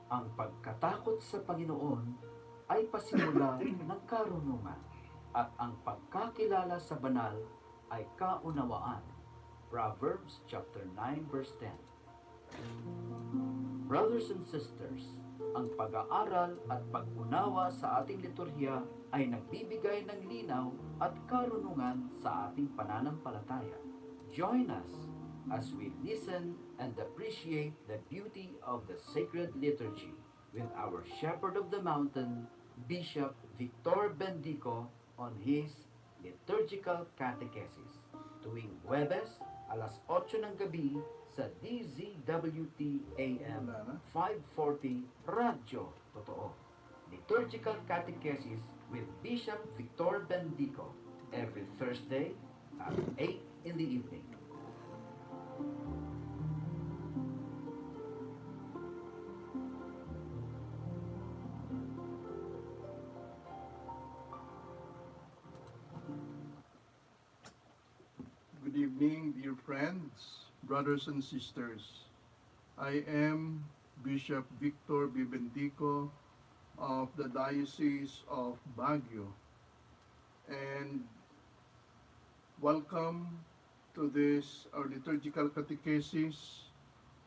Ang pagkatakot sa Panginoon ay pasimula ng karunungan, at ang pagkakilala sa banal ay kaunawaan. Proverbs chapter 9 verse 10. Brothers and sisters, ang pag-aaral at pag-unawa sa ating liturhiya ay nagbibigay ng linaw at karunungan sa ating pananampalataya. Join us as we listen and appreciate the beauty of the sacred liturgy with our Shepherd of the Mountain, Bishop Victor Bendico, on his liturgical catechesis tuwing Huwebes alas 8 ng gabi sa DZWT AM 540 Radyo Totoo. Liturgical Catechesis with Bishop Victor Bendico every Thursday at 8 in the evening. Good evening, dear friends, brothers and sisters. I am Bishop Victor B. Bendico of the Diocese of Baguio, and welcome to this our liturgical catechesis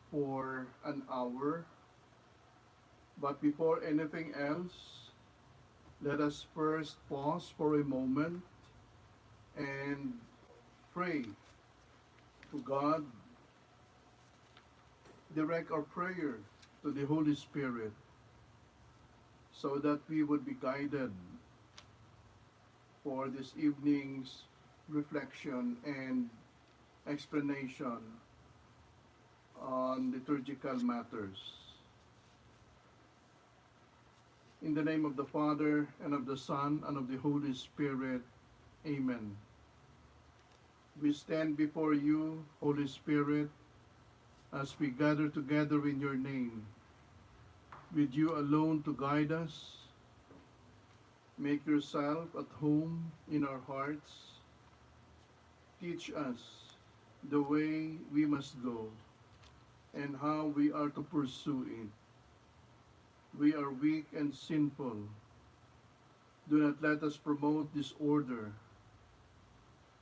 for an hour. But before anything else, let us first pause for a moment and pray to God, direct our prayer to the Holy Spirit so that we would be guided for this evening's reflection and explanation on liturgical matters. In the name of the Father, and of the Son, and of the Holy Spirit, Amen. We stand before you, Holy Spirit, as we gather together in your name, with you alone to guide us. Make yourself at home in our hearts. Teach us the way we must go and how we are to pursue it. We are weak and sinful. Do not let us promote disorder.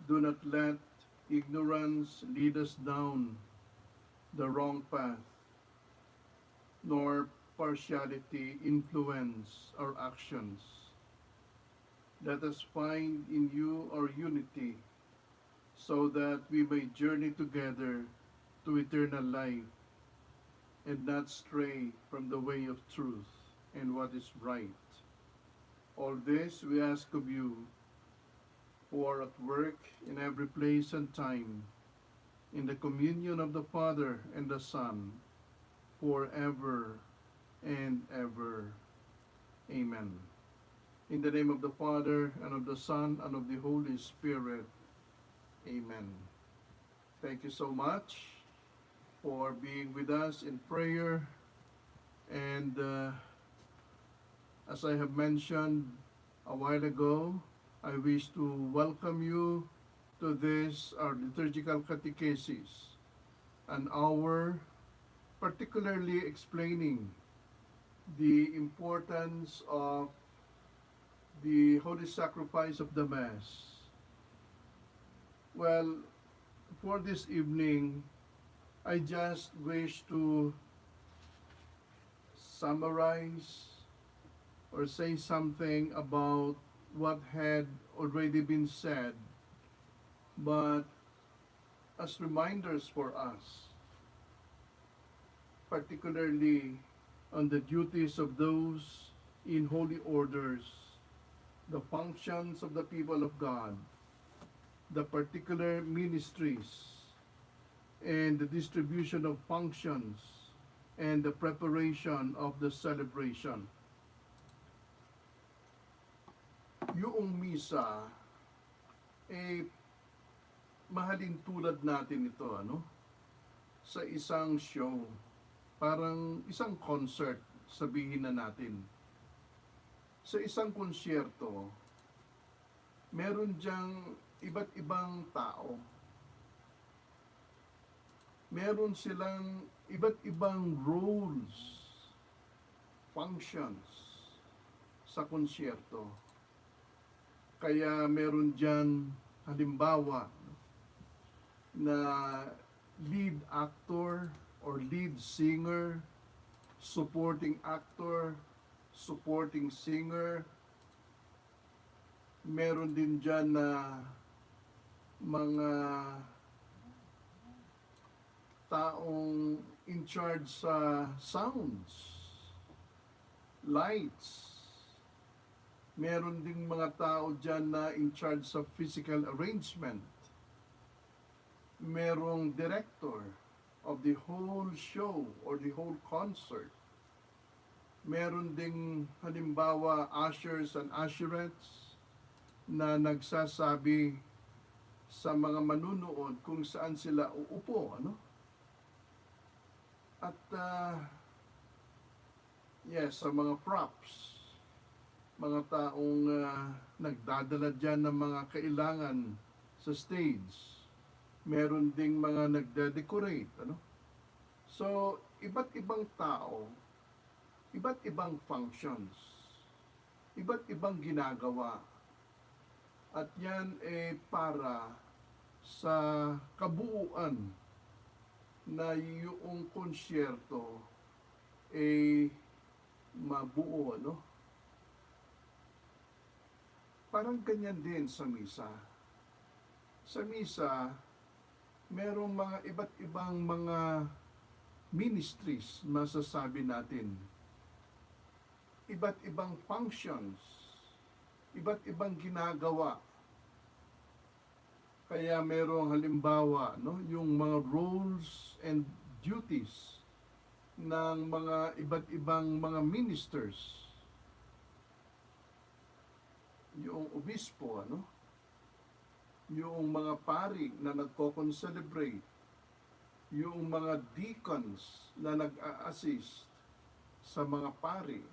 Do not let ignorance lead us down the wrong path, nor partiality influence our actions. Let us find in you our unity, so that we may journey together to eternal life and not stray from the way of truth and what is right. All this we ask of you, who are at work in every place and time, in the communion of the Father and the Son, forever and ever. Amen. In the name of the Father, and of the Son, and of the Holy Spirit. Amen. Thank you so much for being with us in prayer. And as I have mentioned a while ago, I wish to welcome you to this, our liturgical catechesis, an hour particularly explaining the importance of the holy sacrifice of the Mass. Well, for this evening, I just wish to summarize or say something about what had already been said, but as reminders for us, particularly on the duties of those in holy orders, the functions of the people of God, the particular ministries, and the distribution of functions, and the preparation of the celebration. Yung misa, mahalin tulad natin ito, sa isang show, parang isang concert, sabihin na natin. Sa isang konsyerto, meron diyang iba't ibang tao. Meron silang iba't ibang roles functions sa konsyerto. Kaya meron dyan, halimbawa, na lead actor or lead singer, supporting actor, supporting singer. Meron din dyan na mga taong in charge sa sounds, lights. Meron ding mga tao dyan na in charge sa physical arrangement. Merong director of the whole show or the whole concert. Meron ding halimbawa ushers and usherettes na nagsasabi sa mga manunood kung saan sila uupo, ano? At yes, sa mga props, mga taong nagdadala dyan ng mga kailangan sa stage. Meron ding mga nagde-decorate, ano? So, iba't ibang tao, iba't ibang functions, iba't ibang ginagawa. At yan para sa kabuuan na yung konsyerto mabuo, ano? Parang ganyan din sa misa. Sa misa, merong mga iba't ibang mga ministries, masasabi natin. Iba't ibang functions, iba't ibang ginagawa. Kaya merong halimbawa, no, yung mga roles and duties ng mga iba't ibang mga ministers. Yung obispo, ano? Yung mga pari na nagko-concelebrate, yung mga deacons na nag-a-assist sa mga pari,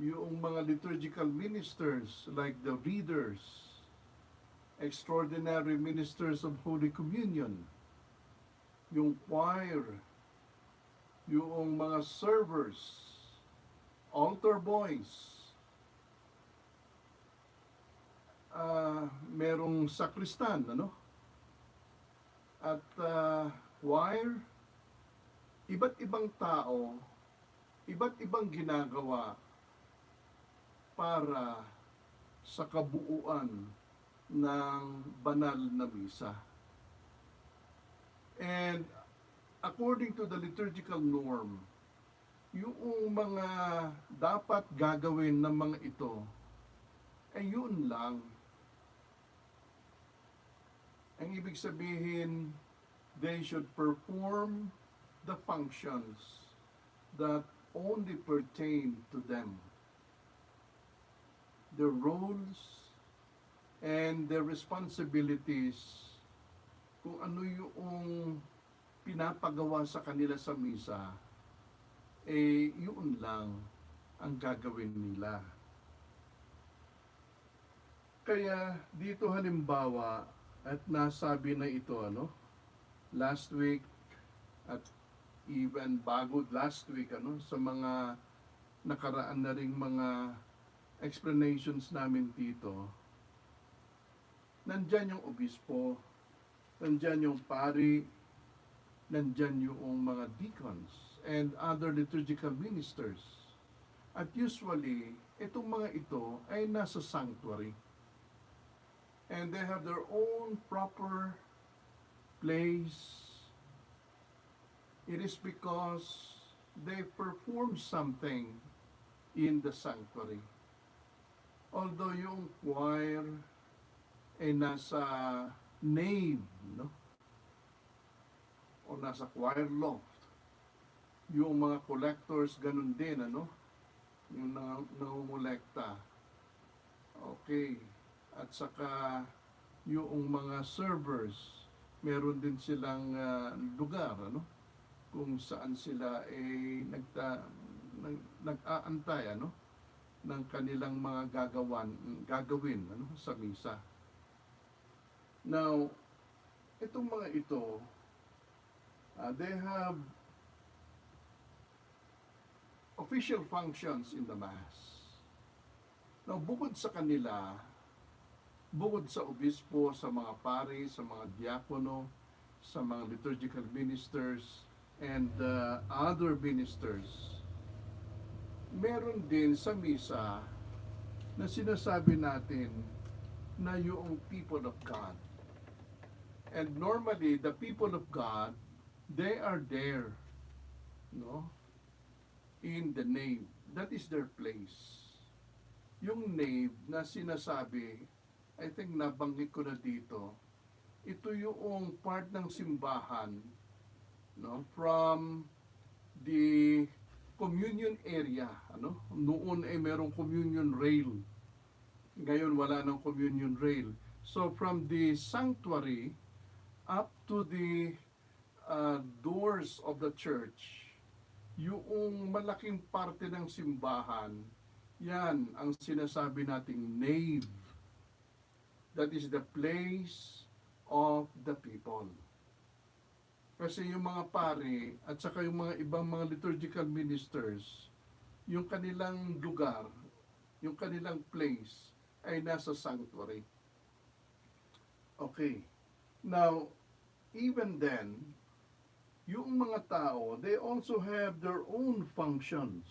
yung mga liturgical ministers like the readers, extraordinary ministers of Holy Communion, yung choir, yung mga servers, altar boys, merong sakristan, ano? At choir, iba't ibang tao, iba't ibang ginagawa para sa kabuuan ng banal na misa. And according to the liturgical norm, yung mga dapat gagawin ng mga ito, ay yun lang. Ang ibig sabihin, they should perform the functions that only pertain to them. Their roles and their responsibilities, kung ano yung pinapagawa sa kanila sa misa, yun lang ang gagawin nila. Kaya dito halimbawa, at nasabi na ito, ano, last week at even bago last week, ano, sa mga nakaraan na ring mga explanations namin dito, nandyan yung obispo, nandyan yung pari, nandyan yung mga deacons and other liturgical ministers. At usually, itong mga ito ay nasa sanctuary. And they have their own proper place. It is because they perform something in the sanctuary. Although yung choir ay nasa nave, no? O nasa choir loft. Yung mga collectors, ganun din, ano? Yung nangungulekta. Okay. At saka yung mga servers, meron din silang lugar, ano? Kung saan sila nag-aantay, ano? Ng kanilang mga gagawin, ano? Sa misa. Now, itong mga ito, they have official functions in the Mass. Now, bukod sa kanila, bukod sa obispo, sa mga pari, sa mga diakono, sa mga liturgical ministers, and other ministers, meron din sa misa na sinasabi natin na yung people of God. And normally, the people of God, they are there, no? In the nave. That is their place. Yung nave na sinasabi, I think nabanggit ko na dito, ito yung part ng simbahan, no? From the communion area, ano? Noon ay merong communion rail. Ngayon wala nang communion rail. So from the sanctuary up to the doors of the church, yung malaking parte ng simbahan, yan ang sinasabi nating nave. That is the place of the people. Kasi yung mga pari at saka yung mga ibang mga liturgical ministers, yung kanilang lugar, yung kanilang place ay nasa sanctuary. Okay. Now, even then, yung mga tao, they also have their own functions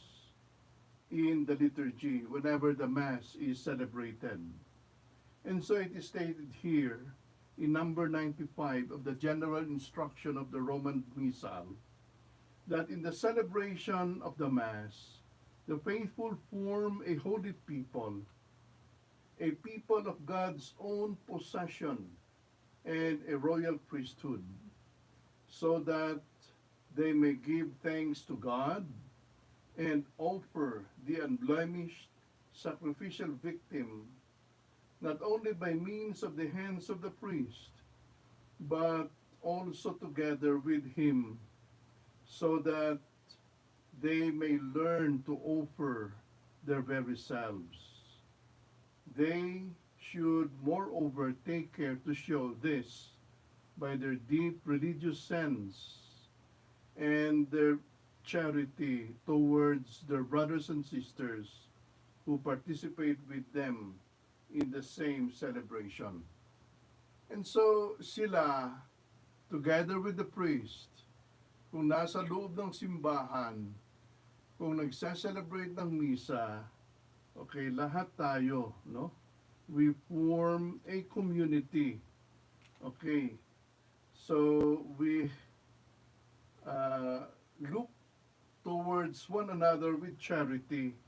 in the liturgy whenever the Mass is celebrated. And so it is stated here in number 95 of the General Instruction of the Roman Missal that in the celebration of the Mass, the faithful form a holy people, a people of God's own possession, and a royal priesthood, so that they may give thanks to God and offer the unblemished sacrificial victim, not only by means of the hands of the priest, but also together with him, so that they may learn to offer their very selves. They should moreover take care to show this by their deep religious sense and their charity towards their brothers and sisters who participate with them in the same celebration. And so sila, together with the priest, kung nasa loob ng simbahan, kung nagsa-celebrate ng misa, okay, lahat tayo, no? We form a community. Okay. So we look towards one another with charity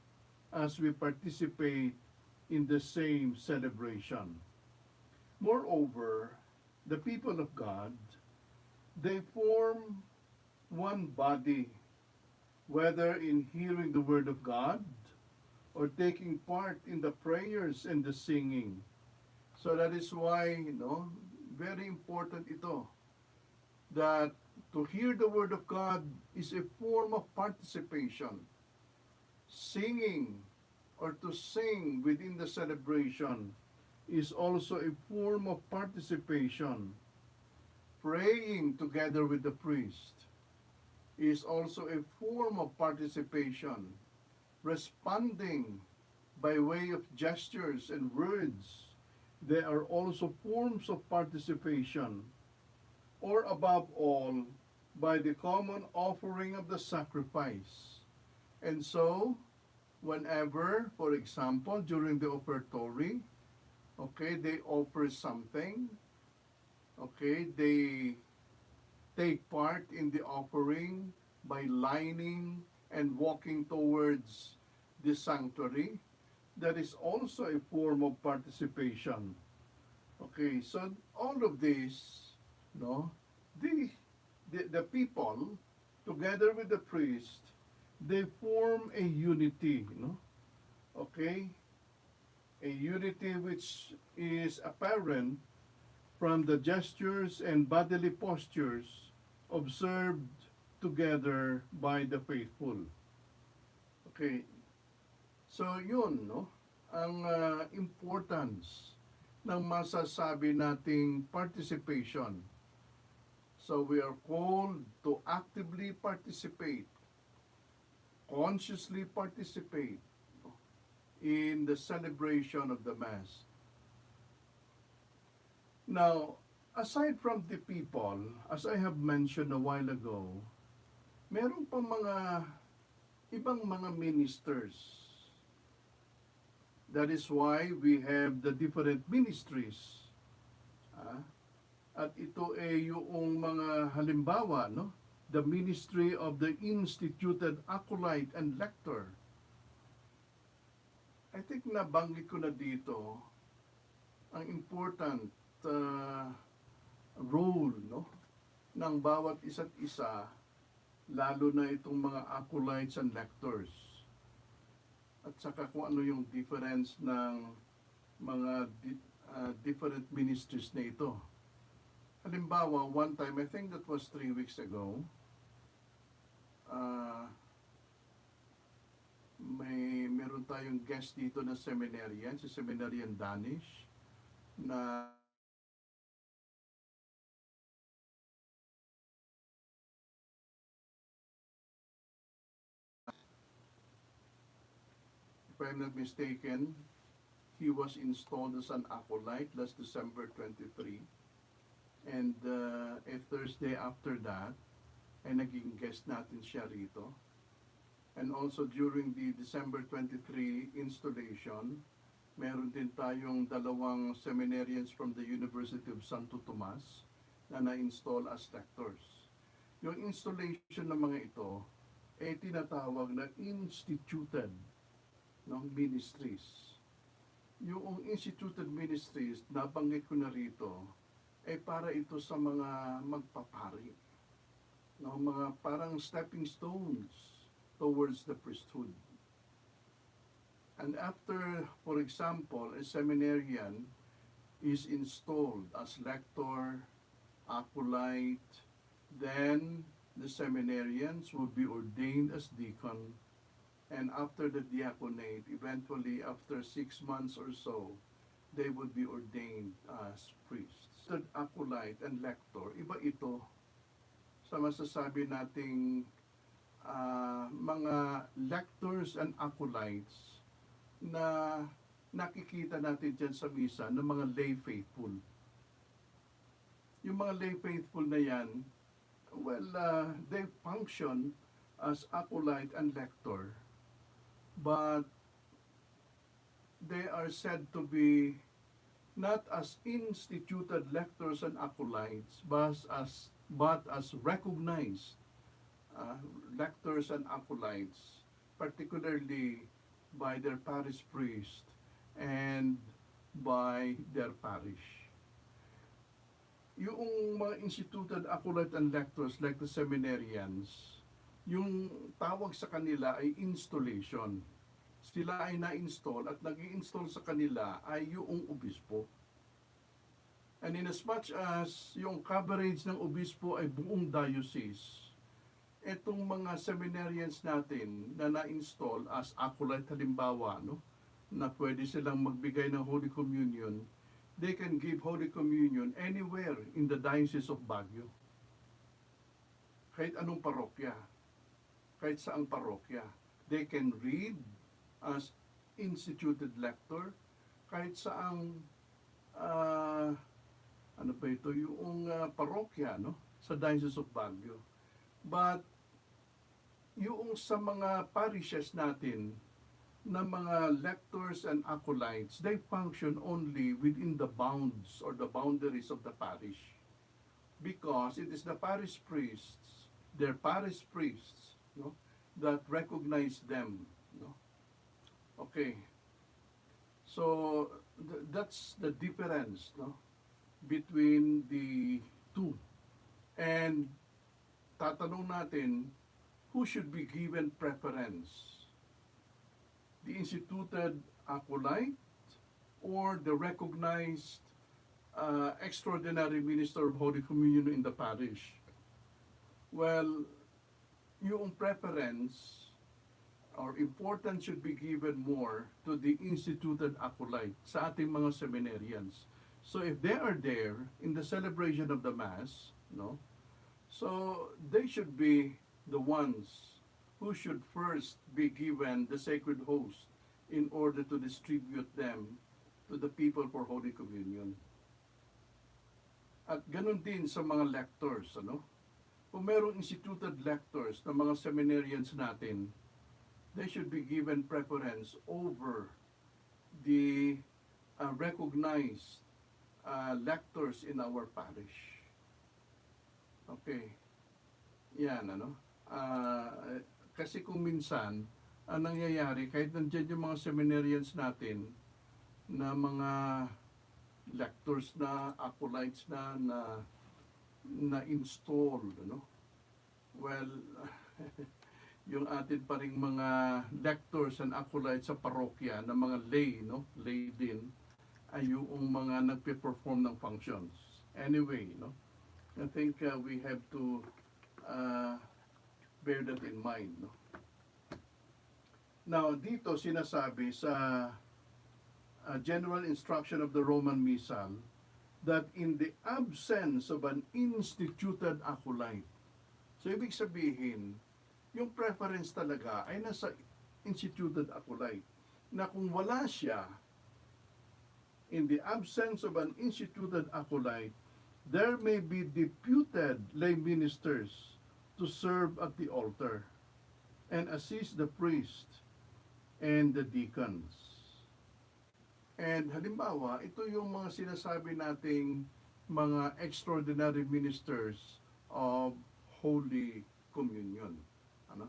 as we participate in the same celebration. Moreover, the people of God, they form one body, whether in hearing the word of God or taking part in the prayers and the singing. So that is why, very important ito, that to hear the word of God is a form of participation. Singing or to sing within the celebration is also a form of participation. Praying together with the priest is also a form of participation. Responding by way of gestures and words, they are also forms of participation. Or above all, by the common offering of the sacrifice. And so, whenever, for example, during the offertory, okay, they offer something, okay, they take part in the offering by lining and walking towards the sanctuary. That is also a form of participation. Okay, so all of this, the people, together with the priest, they form a unity, okay? A unity which is apparent from the gestures and bodily postures observed together by the faithful. Okay, so yun, ang importance ng masasabi nating participation. So we are called to actively participate, consciously participate in the celebration of the Mass. Now, aside from the people, as I have mentioned a while ago, meron pa mga ibang mga ministers. That is why we have the different ministries. Ah, At ito ay yung mga halimbawa, no? The ministry of the instituted acolyte and lector. I think nabanggit ko na dito ang important role, no, ng bawat isa't isa, lalo na itong mga acolytes and lectors. At saka kung ano yung difference ng mga different ministries na ito. Halimbawa, one time, I think that was 3 weeks ago, meron tayong guest dito na seminarian, si Seminarian Danish, na if I'm not mistaken, he was installed as an acolyte last December 23. And a Thursday after that, ay naging guest natin siya rito. And also during the December 23 installation, meron din tayong dalawang seminarians from the University of Santo Tomas na na-install as lectors. Yung installation ng mga ito ay tinatawag na instituted, no, ministries. Yung instituted ministries, nabanggit ko na rito, ay para ito sa mga magpapari, no, mga parang stepping stones towards the priesthood. And after, for example, a seminarian is installed as lector, acolyte, then the seminarians will be ordained as deacon, and after the diaconate, eventually after 6 months or so, they would be ordained as priests. The acolyte and lector, iba ito sa masasabi nating mga lectors and acolytes na nakikita natin dyan sa misa ng mga lay faithful. Yung mga lay faithful na yan, well, they function as acolyte and lector, but they are said to be not as instituted lectors and acolytes, but as recognized lectors and acolytes, particularly by their parish priest and by their parish. Yung mga instituted acolyte and lectors like the seminarians, yung tawag sa kanila ay installation. Sila ay na-install at nag-i-install sa kanila ay yung obispo. And in as much as yung coverage ng obispo ay buong diocese, etong mga seminarians natin na na-install as acolyte halimbawa, no, na pwede silang magbigay ng Holy Communion, they can give Holy Communion anywhere in the Diocese of Baguio. Kahit anong parokya, kahit saang parokya, they can read as instituted lector, kahit saang ano pa ito, yung parokya, no, sa Diocese of Baguio. But yung sa mga parishes natin na mga lectors and acolytes, they function only within the bounds or the boundaries of the parish, because it is the parish priests, their parish priests, no, that recognize them, no. Okay, so that's the difference, no, between the two. And tatanong natin, who should be given preference? The instituted acolyte or the recognized extraordinary minister of Holy Communion in the parish? Well, yung preference or importance should be given more to the instituted acolyte sa ating mga seminarians. So if they are there in the celebration of the Mass, no, so they should be the ones who should first be given the sacred host in order to distribute them to the people for Holy Communion. At ganun din sa mga lectors, ano? Kung merong instituted lectors na mga seminarians natin, they should be given preference over the recognized lectors in our parish. Okay. Yan, ano? Kasi kung minsan, ang nangyayari, kahit nandiyan yung mga seminarians natin, na mga lectors na, acolytes na installed, ano? Well, yung atin pa ring mga lectors and acolytes sa parokya na mga lay, no? Lay din, ay yung mga nagpe-perform ng functions. Anyway, no? I think we have to bear that in mind, no? Now, dito sinasabi sa general instruction of the Roman Missal that in the absence of an instituted acolyte, so ibig sabihin, yung preference talaga ay nasa instituted acolyte, na kung wala siya, in the absence of an instituted acolyte, there may be deputed lay ministers to serve at the altar and assist the priest and the deacons. And halimbawa, ito yung mga sinasabi nating mga extraordinary ministers of Holy Communion. Ano?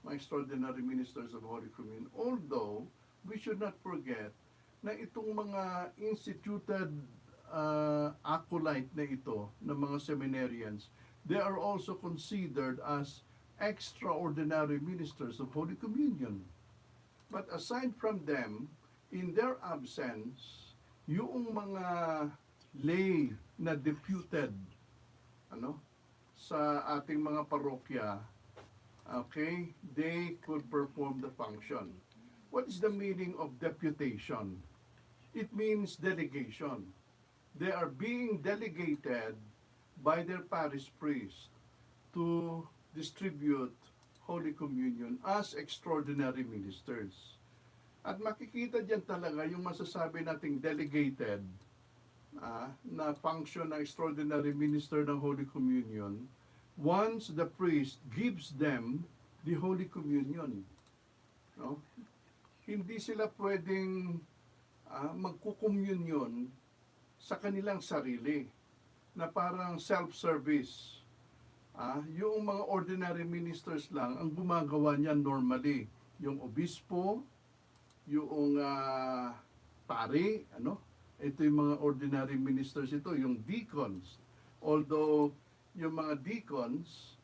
Mga extraordinary ministers of Holy Communion. Although, we should not forget na itong mga instituted acolyte na ito, ng mga seminarians, they are also considered as extraordinary ministers of Holy Communion. But aside from them, in their absence, yung mga lay na deputed, ano, sa ating mga parokya, okay, they could perform the function. What is the meaning of deputation? It means delegation. They are being delegated by their parish priest to distribute Holy Communion as extraordinary ministers. At makikita diyan talaga yung masasabi nating delegated na function ng extraordinary minister ng Holy Communion once the priest gives them the Holy Communion. No? Hindi sila pwedeng magkukommunion sa kanilang sarili na parang self-service. Yung mga ordinary ministers lang ang gumagawa niyan normally. Yung obispo, yung pari, ano? Ito yung mga ordinary ministers ito, yung deacons. Although yung mga deacons,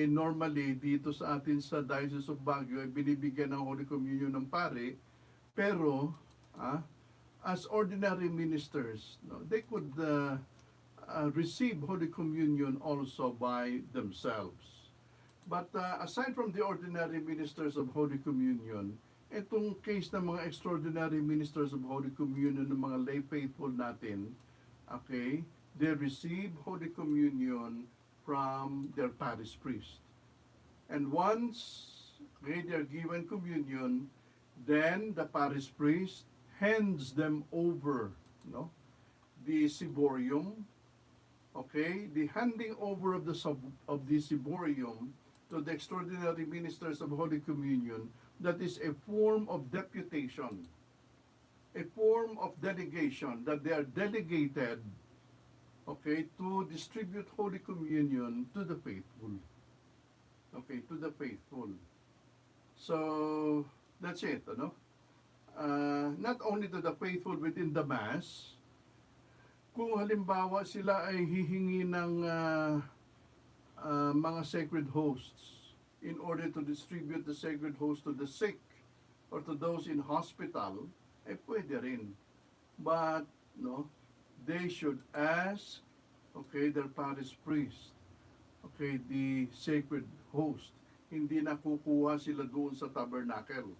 normally dito sa atin sa Diocese of Baguio ay binibigyan ng Holy Communion ng pari, pero as ordinary ministers, no, they could receive Holy Communion also by themselves. But aside from the ordinary ministers of Holy Communion, itong case ng mga extraordinary ministers of Holy Communion ng mga lay faithful natin, okay, they receive Holy Communion from their parish priest. And once they are given communion, then the parish priest hands them over, no, the ciborium, okay, the handing over of the ciborium to the extraordinary ministers of Holy Communion, that is a form of deputation, a form of delegation, that they are delegated, okay, to distribute Holy Communion to the faithful. Okay, to the faithful. So, that's it, ano? Not only to the faithful within the Mass, kung halimbawa sila ay hihingi ng mga sacred hosts in order to distribute the sacred host to the sick or to those in hospital, pwede rin. But, no, they should ask, okay, their parish priest, okay, the sacred host. Hindi na kukuha sila doon sa tabernacle.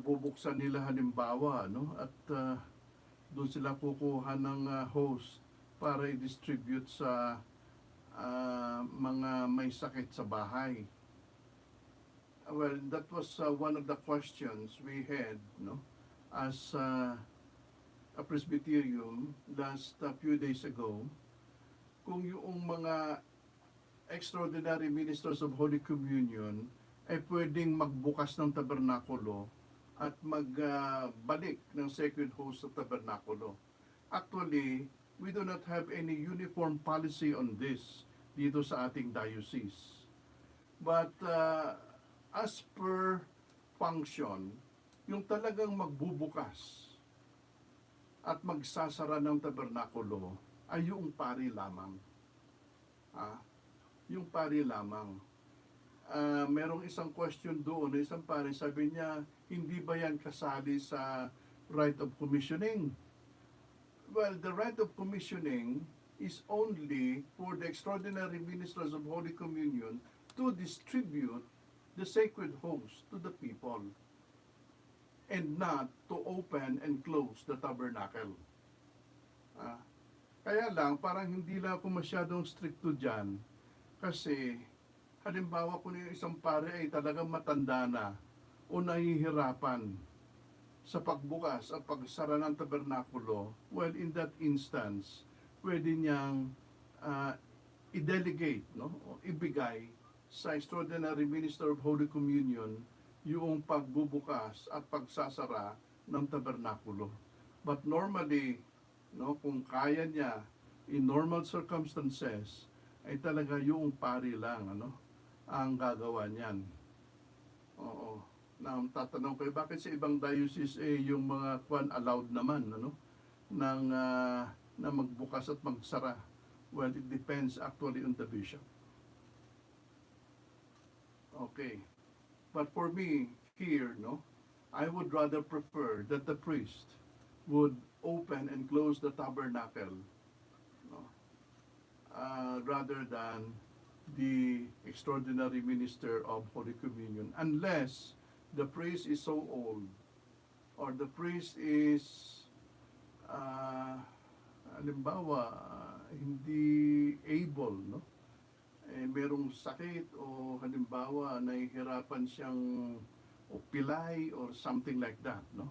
Bubuksan nila halimbawa, no, at doon sila kukuha ng host para i-distribute sa mga may sakit sa bahay. Well, that was one of the questions we had, no, as a Presbyterium last few days ago, kung yung mga extraordinary ministers of Holy Communion ay pwedeng magbukas ng tabernakulo at magbalik ng sacred host sa tabernakulo. Actually, we do not have any uniform policy on this dito sa ating diocese. But as per function, yung talagang magbubukas at magsasara ng tabernakulo ay yung pari lamang. Yung pari lamang. Merong isang question doon, isang pari, sabi niya, hindi ba yan kasali sa right of commissioning? Well, the right of commissioning is only for the extraordinary ministers of Holy Communion to distribute the sacred host to the people and not to open and close the tabernacle. Kaya lang, parang hindi lang ako masyadong stricto dyan kasi halimbawa kung yung isang pare ay talagang matanda na o nahihirapan sa pagbukas at pagsara ng tabernakulo, well, in that instance, pwede niyang i-delegate, no? O ibigay sa extraordinary minister of Holy Communion yung pagbubukas at pagsasara ng tabernakulo. But normally, no, kung kaya niya in normal circumstances, ay talaga yung pari lang, ano, ang gagawa niyan. Oo. Na tatanong ko, bakit sa ibang diocese yung mga kwan allowed naman, ano, na magbukas at magsara? Well, it depends actually on the bishop. Okay. But for me, here, no, I would rather prefer that the priest would open and close the tabernacle, no, rather than the extraordinary minister of Holy Communion, unless the priest is so old or the priest is halimbawa hindi able, no, merong sakit o halimbawa nahihirapan siyang o pilay or something like that, no,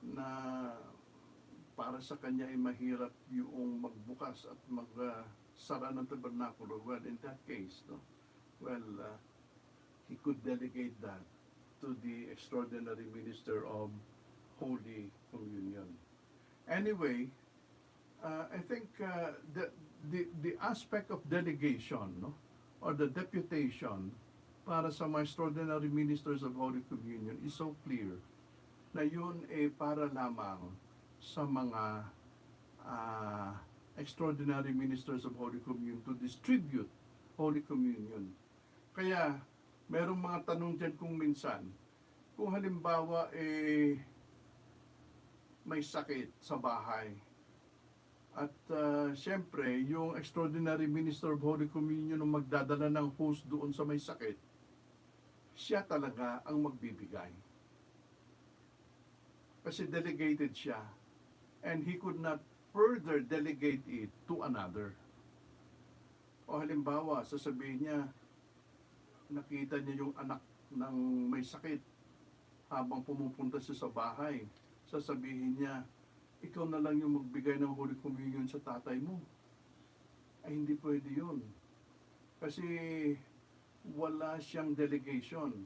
na para sa kanya ay mahirap yung magbukas at magsara ng tabernakulo. Well, in that case, no, well, he could delegate that to the extraordinary minister of Holy Communion. Anyway, I think the aspect of delegation, no, or the deputation para sa mga extraordinary ministers of Holy Communion is so clear na yun para lamang sa mga extraordinary ministers of Holy Communion to distribute Holy Communion. Kaya merong mga tanong dyan kung minsan, kung halimbawa may sakit sa bahay, at siyempre, yung extraordinary minister of Holy Communion ang magdadala ng host doon sa may sakit, siya talaga ang magbibigay. Kasi delegated siya. And he could not further delegate it to another. O halimbawa, sasabihin niya, nakita niya yung anak ng may sakit habang pumupunta siya sa bahay. Sasabihin niya, ikaw na lang yung magbigay ng Holy Communion sa tatay mo. Ay hindi pwede yun. Kasi wala siyang delegation.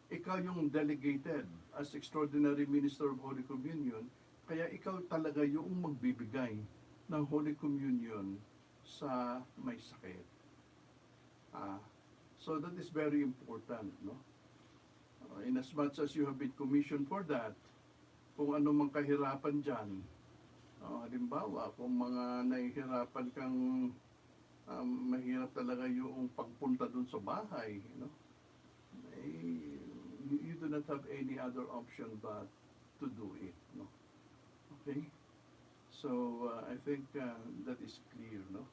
Ikaw yung delegated as extraordinary minister of Holy Communion, kaya ikaw talaga yung magbibigay ng Holy Communion sa may sakit. So that is very important, no? In as much as you have been commissioned for that, kung ano mang kahirapan dyan, halimbawa, kung mga nahihirapan kang mahirap talaga yung pagpunta dun sa bahay, no? You do not have any other option but to do it, no? Okay? So, I think that is clear, no?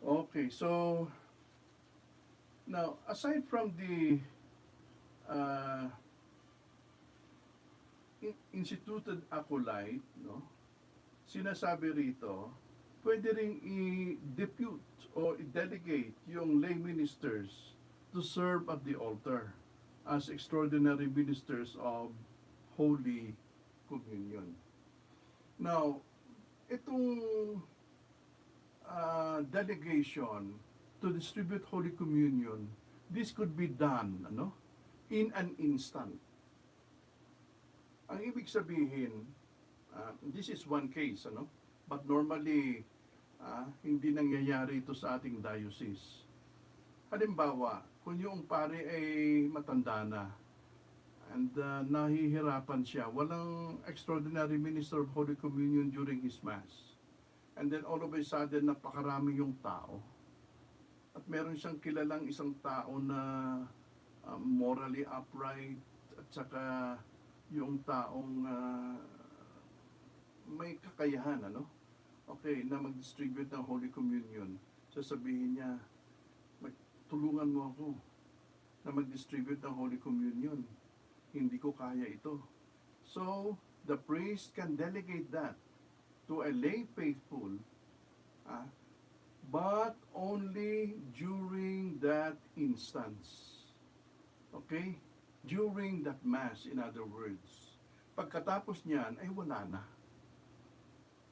Okay, so, now, aside from the instituted acolyte, no, sinasabi rito, pwede ring i-depute o i-delegate yung lay ministers to serve at the altar as extraordinary ministers of Holy Communion. Now, itong delegation to distribute Holy Communion, this could be done in an instant. Ang ibig sabihin, this is one case, but normally, hindi nangyayari ito sa ating diocese. Halimbawa, kung yung pare ay matanda na, and nahihirapan siya, walang extraordinary minister of Holy Communion during his Mass. And then all of a sudden, napakarami yung tao. At meron siyang kilalang isang tao na morally upright, at saka yung taong may kakayahan, okay, na mag-distribute ng Holy Communion. Sasabihin niya, tulungan mo ako na mag-distribute ng Holy Communion. Hindi ko kaya ito. So, the priest can delegate that to a lay faithful, but only during that instance. Okay? During that Mass, in other words. Pagkatapos niyan, ay wala na.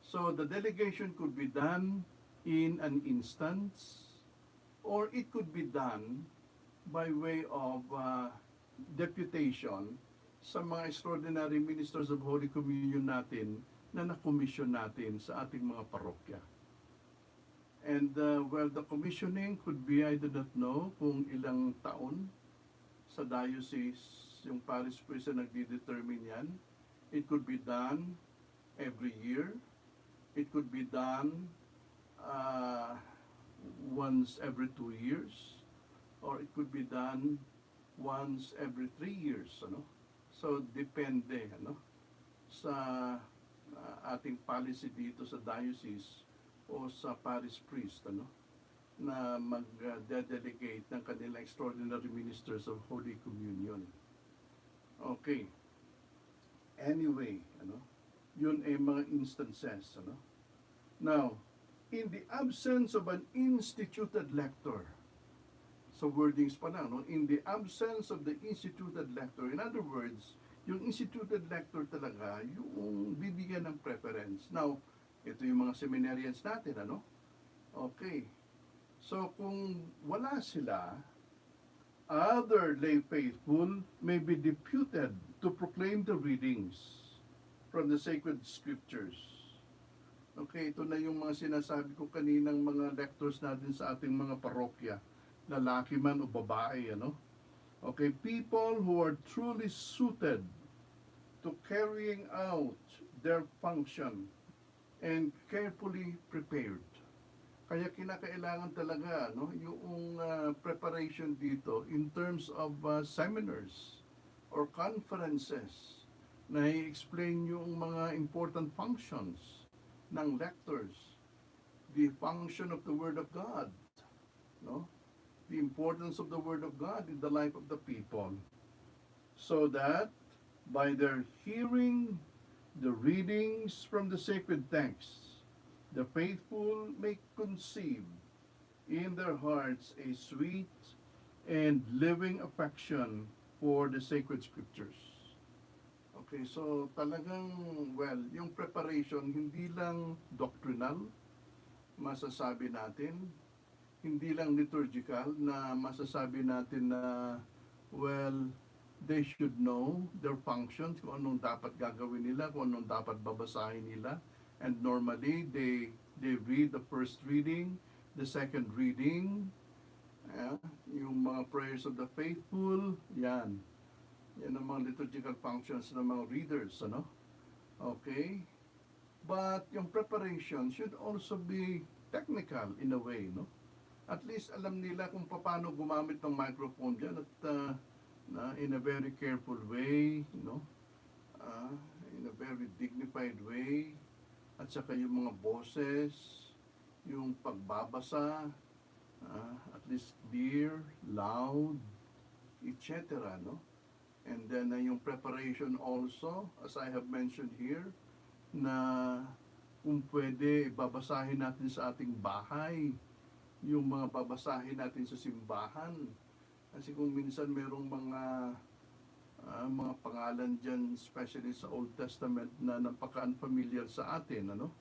So, the delegation could be done in an instance, or it could be done by way of deputation sa mga extraordinary ministers of Holy Communion natin na nakomisyon natin sa ating mga parokya. And well, the commissioning could be, I do not know kung ilang taon sa diocese yung parish priest na nagdi-determine yan. It could be done every year. It could be done once every 2 years. Or it could be done once every 3 years. So, depende sa ating policy dito sa diocese o sa parish priest na mag-delegate ng kanilang extraordinary ministers of Holy Communion. Okay. Anyway, yun ay mga instances. Now, in the absence of an instituted lector, so wordings pa lang, in the absence of the instituted lector, in other words, yung instituted lector talaga, yung bibigyan ng preference. Now, ito yung mga seminarians natin, Okay. So, kung wala sila, other lay faithful may be deputed to proclaim the readings from the sacred scriptures. Okay, ito na yung mga sinasabi ko kaninang mga lectors natin sa ating mga parokya, lalaki man o babae, Okay, people who are truly suited to carrying out their function and carefully prepared. Kaya kinakailangan talaga yung preparation dito in terms of seminars or conferences na i-explain yung mga important functions ng lectors, the function of the Word of God, the importance of the Word of God in the life of the people, so that by their hearing the readings from the sacred texts, the faithful may conceive in their hearts a sweet and living affection for the sacred scriptures. Okay, so talagang, well, yung preparation, hindi lang doctrinal, masasabi natin, hindi lang liturgical, na masasabi natin na, well, they should know their functions, kung anong dapat gagawin nila, kung anong dapat babasahin nila. And normally, they read the first reading, the second reading, yung mga prayers of the faithful, yan. Yan ang mga liturgical functions ng mga readers, Okay? But yung preparation should also be technical in a way, At least alam nila kung paano gumamit ng microphone dyan at in a very careful way, in a very dignified way. At saka yung mga boses, yung pagbabasa, at least clear, loud, etc. And then yung preparation also, as I have mentioned here, na kung pwede, babasahin natin sa ating bahay, yung mga babasahin natin sa simbahan, Kasi kung minsan merong mga pangalan dyan, especially sa Old Testament, na napaka-unfamiliar sa atin, ano?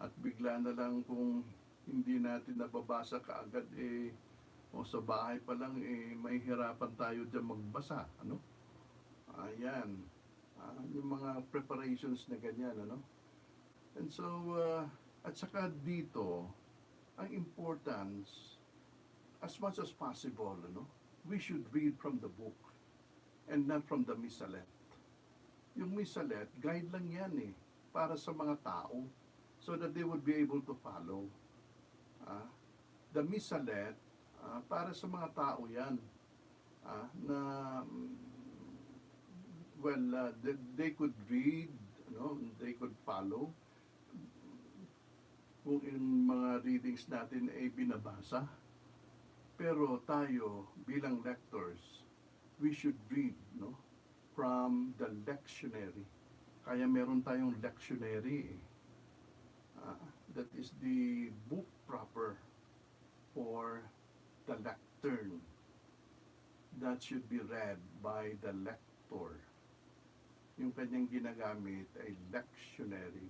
At bigla na lang kung hindi natin nababasa kaagad, o sa bahay pa lang, may hirapan tayo dyan magbasa, ano? Ayan. Yung mga preparations na ganyan, ano? And so, at saka dito, ang importance, as much as possible, ano? We should read from the book and not from the missalette. Yung missalette, guide lang yan para sa mga tao so that they would be able to follow. Ah, the missalette, para sa mga tao yan na they could read, they could follow kung yung mga readings natin ay binabasa. Pero tayo bilang lectors, we should read, from the lectionary. Kaya meron tayong lectionary. That is the book proper for the lectern. That should be read by the lector. Yung kanyang ginagamit ay lectionary.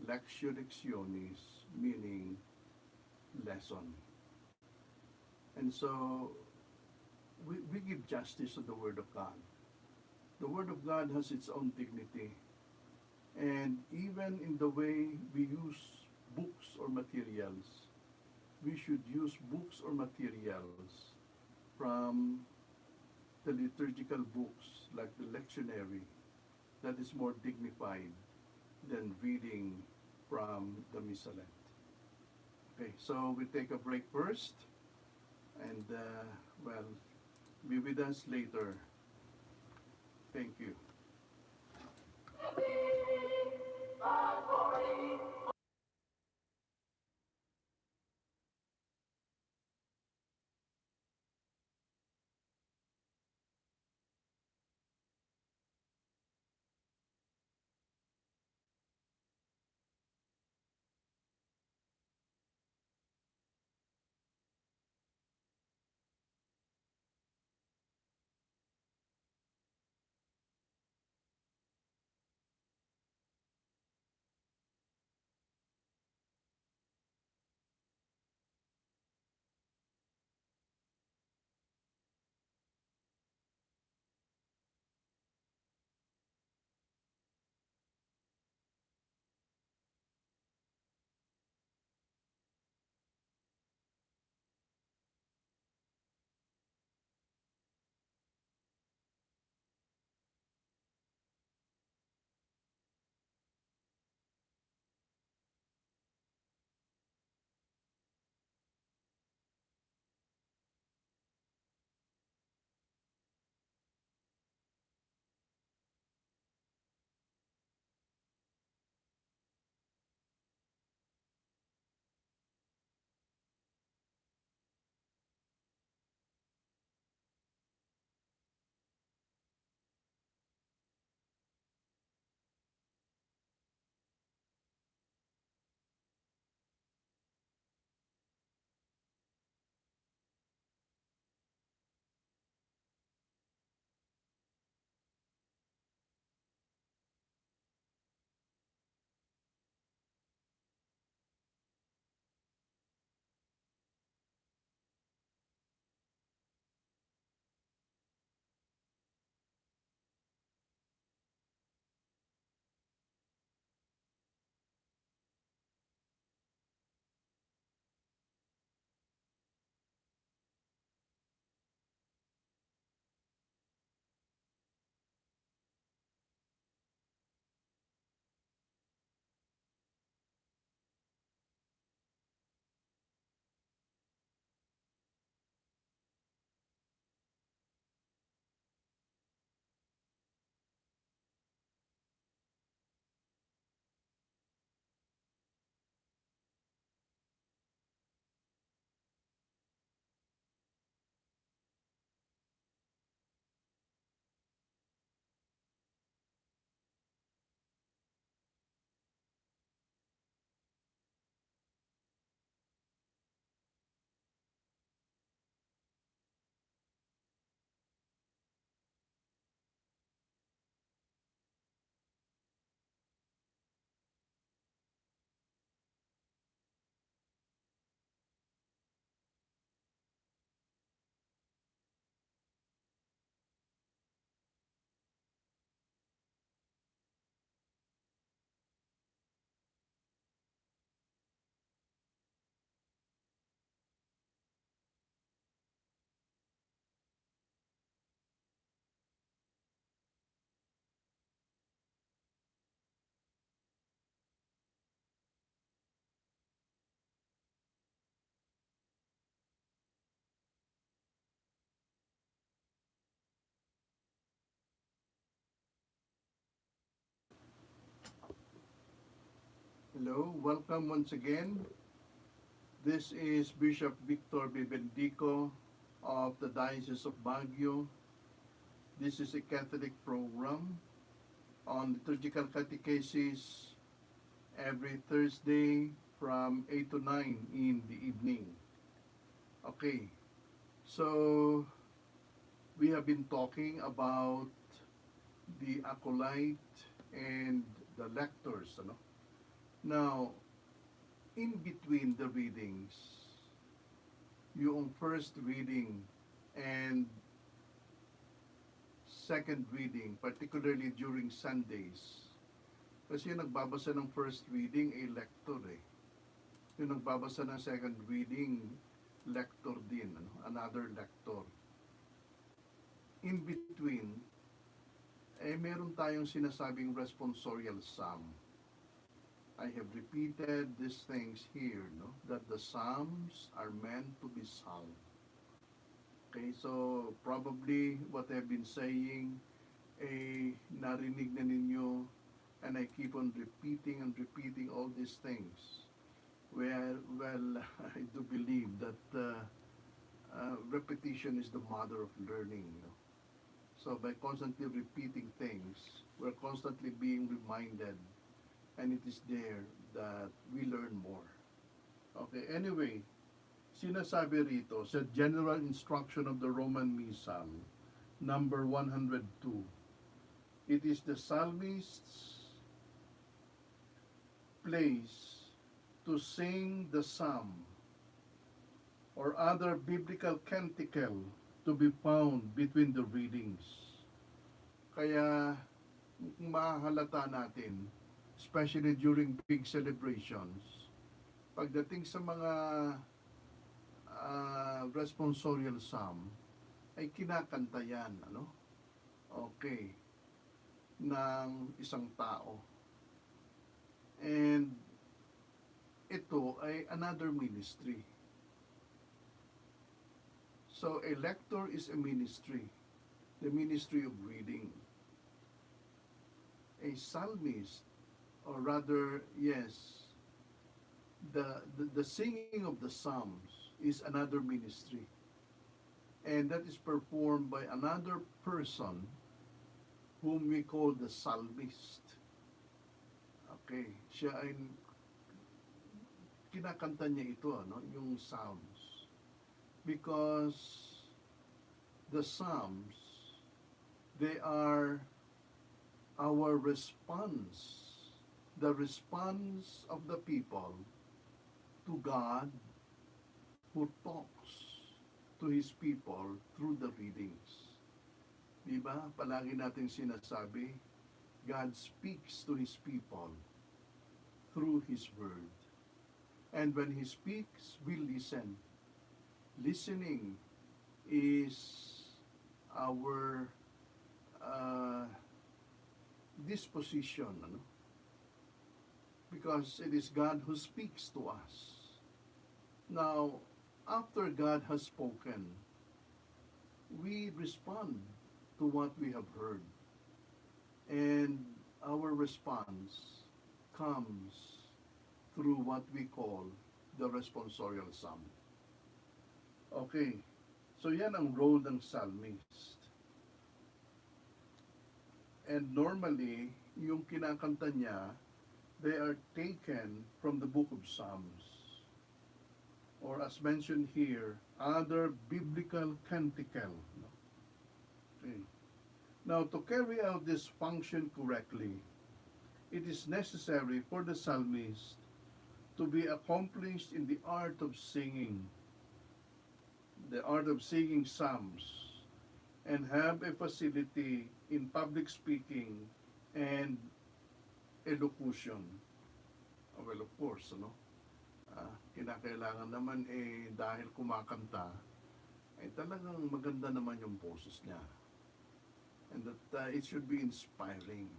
Lectio lectionis, meaning lesson. And so, we give justice to the Word of God. The Word of God has its own dignity. And even in the way we use books or materials, we should use books or materials from the liturgical books, like the lectionary, that is more dignified than reading from the missalette. Okay, so we take a break first, and be with us later. Thank you. Hello, welcome once again. This is Bishop Bp Bendico of the Diocese of Baguio. This is a Catholic program on liturgical catechesis every Thursday from 8 to 9 in the evening. Okay, so we have been talking about the acolyte and the lectors. Now, in between the readings, yung first reading and second reading, particularly during Sundays, kasi yung nagbabasa ng first reading ay lector eh. Yung nagbabasa ng second reading, lector din, another lector. In between, meron tayong sinasabing responsorial psalm. I have repeated these things here, that the psalms are meant to be sung. Okay, so probably what I've been saying, narinig na ninyo, and I keep on repeating and repeating all these things. Well, I do believe that repetition is the mother of learning. So by constantly repeating things, we're constantly being reminded, and it is there that we learn more. Okay, anyway, sinasabi rito sa General Instruction of the Roman Missal, number 102, it is the psalmist's place to sing the psalm or other biblical canticle to be found between the readings. Kaya, mahalata natin, especially during big celebrations, pagdating sa mga responsorial psalm, ay kinakanta yan, Okay, ng isang tao. And ito ay another ministry. So a lector is a ministry, the ministry of reading. A psalmist, or rather, yes, the singing of the psalms is another ministry, and that is performed by another person whom we call the psalmist. Okay, siya ay kinakanta niya ito, yung psalms, because the psalms, they are our response, the response of the people to God who talks to His people through the readings. Diba? Palagi natin sinasabi, God speaks to His people through His Word. And when He speaks, we listen. Listening is our disposition, because it is God who speaks to us. Now, after God has spoken, we respond to what we have heard, and our response comes through what we call the responsorial psalm. Okay, so yan ang role ng psalmist. And normally, yung kinakanta niya, they are taken from the book of Psalms. Or as mentioned here, other biblical canticle. Okay. Now, to carry out this function correctly, it is necessary for the psalmist to be accomplished in the art of singing psalms, and have a facility in public speaking and elocution. Well, of course, kinakailangan naman dahil kumakanta, talagang maganda naman yung boses niya. And that it should be inspiring,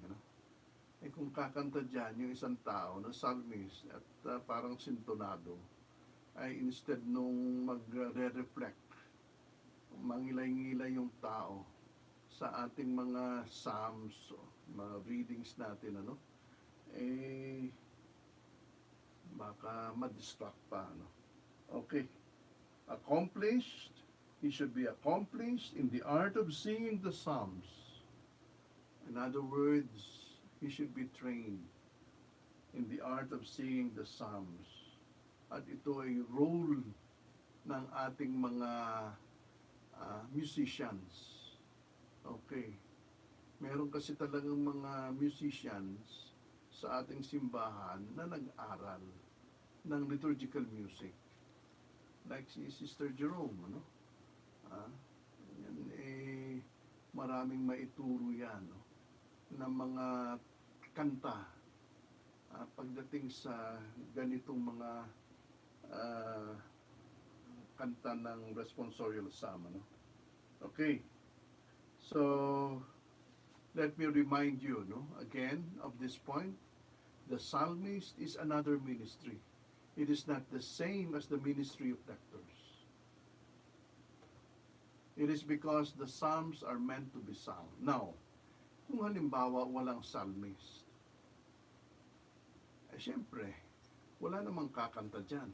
kung kakanta dyan yung isang tao na psalmist at parang sintonado, ay instead nung magre-reflect, mangilay-ngilay yung tao sa ating mga psalms, mga readings natin, Baka ma-distract pa, ano? Okay. Accomplished. He should be accomplished in the art of singing the psalms. In other words, he should be trained in the art of singing the psalms. At ito ay role ng ating mga musicians. Okay. Meron kasi talagang mga musicians sa ating simbahan na nag-aral ng liturgical music. Like si Sister Jerome, ano? Yan maraming maituro yan, no? Na mga kanta pagdating sa ganitong mga kanta ng responsorial psalm, ano? Okay. So, let me remind you, no, again, of this point. The psalmist is another ministry. It is not the same as the ministry of lectors. It is because the psalms are meant to be sung. Now, kung halimbawa walang psalmist, syempre, wala namang kakanta dyan.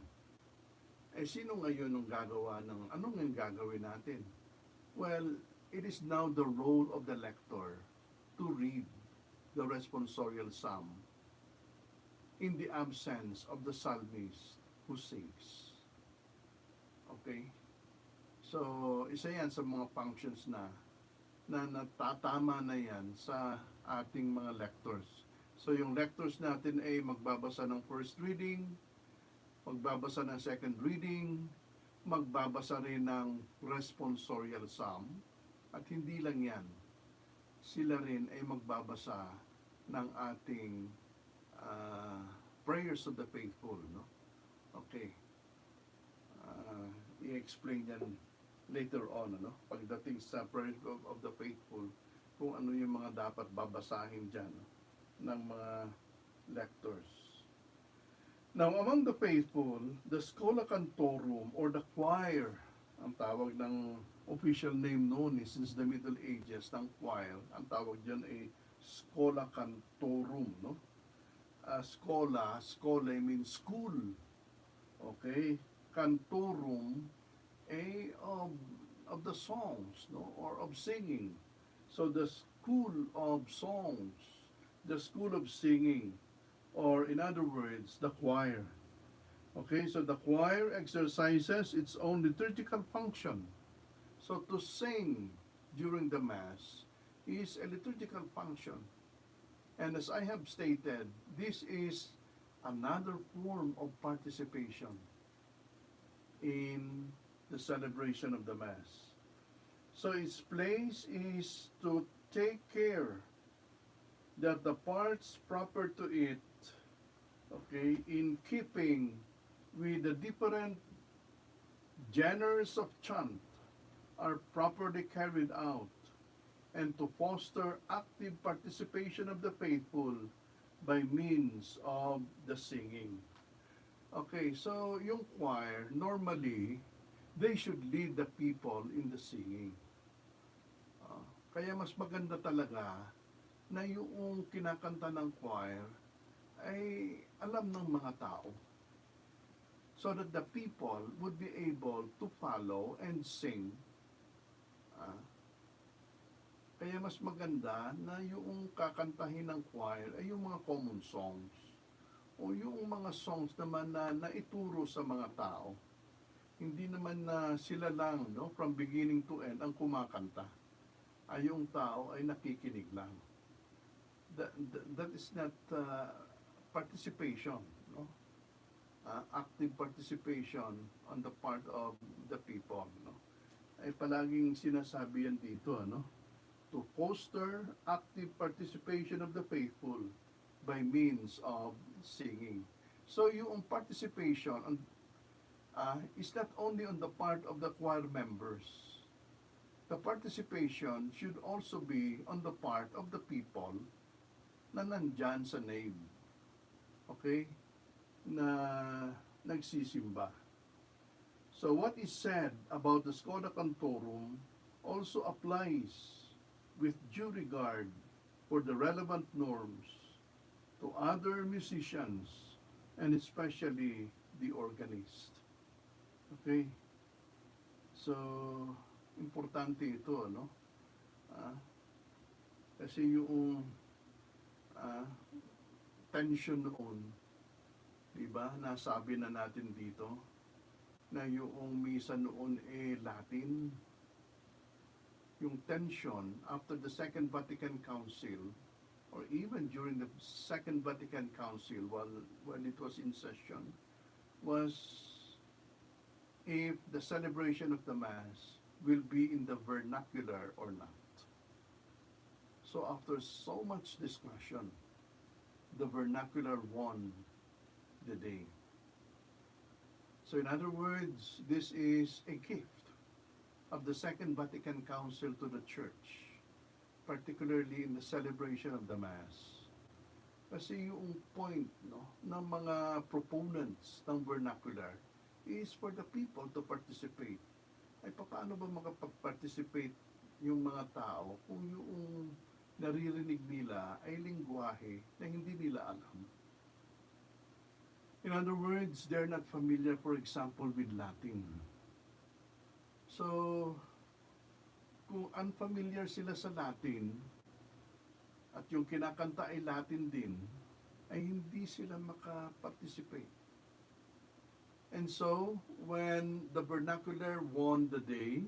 Sino ngayon ang gagawa ng, anong yung gagawin natin? Well, it is now the role of the lector to read the responsorial psalm in the absence of the psalmist who sings. Okay? So, isa yan sa mga functions na natatama na yan sa ating mga lectors. So, yung lectors natin ay magbabasa ng first reading, magbabasa ng second reading, magbabasa rin ng responsorial psalm, at hindi lang yan, sila rin ay magbabasa ng ating prayers of the faithful, no? Okay. I-explain yan later on, ano? Pagdating sa prayers of the faithful, kung ano yung mga dapat babasahin dyan, no? Ng mga lectors. Now, among the faithful, the Schola Cantorum or the choir, ang tawag ng official name noon since the Middle Ages ng choir, ang tawag dyan ay Schola Cantorum, no? Schola means school. Okay? Cantorum of the songs, no? Or of singing. So the school of songs, the school of singing, or in other words, the choir. Okay, so the choir exercises its own liturgical function. So to sing during the Mass is a liturgical function. And as I have stated, this is another form of participation in the celebration of the Mass. So its place is to take care that the parts proper to it, okay, in keeping with the different genres of chant are properly carried out, and to foster active participation of the faithful by means of the singing. Okay, so yung choir, normally, they should lead the people in the singing. Kaya mas maganda talaga na yung kinakanta ng choir ay alam ng mga tao, so that the people would be able to follow and sing. Kaya mas maganda na yung kakantahin ng choir ay yung mga common songs o yung mga songs naman na naituro sa mga tao. Hindi naman na sila lang, no, from beginning to end ang kumakanta. Ay yung tao ay nakikinig lang. That is not participation, no? Active participation on the part of the people, no? Ay palaging sinasabi yan dito, no? To foster active participation of the faithful by means of singing. So yung participation is not only on the part of the choir members. The participation should also be on the part of the people na nandyan sa nave. Okay? Na nagsisimba. So what is said about the Schola Cantorum also applies with due regard for the relevant norms to other musicians and especially the organist. Okay? So, importante ito, no? Ah, kasi yung ah, tension noon, di ba? Nasabi na natin dito na yung misa noon Latin, yung tension after the Second Vatican Council or even during the Second Vatican Council when it was in session was if the celebration of the Mass will be in the vernacular or not. So after so much discussion, the vernacular won the day. So in other words, this is a gift of the Second Vatican Council to the Church, particularly in the celebration of the Mass. Kasi yung point, no, ng mga proponents ng vernacular is for the people to participate. Ay paano ba makapag-participate yung mga tao kung yung naririnig nila ay lingwahe na hindi nila alam? In other words, they're not familiar, for example, with Latin. So, kung unfamiliar sila sa Latin, at yung kinakanta ay Latin din, ay hindi sila makaparticipate. And so, when the vernacular won the day,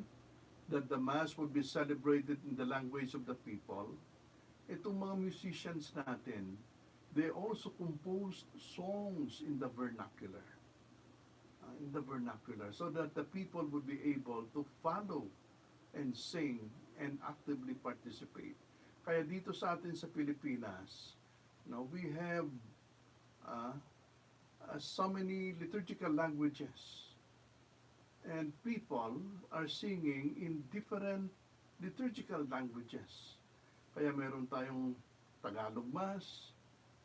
that the Mass would be celebrated in the language of the people, itong mga musicians natin, they also composed songs in the vernacular. So that the people would be able to follow and sing and actively participate. Kaya dito sa atin sa Pilipinas, no, we have so many liturgical languages. And people are singing in different liturgical languages. Kaya meron tayong Tagalog Mass,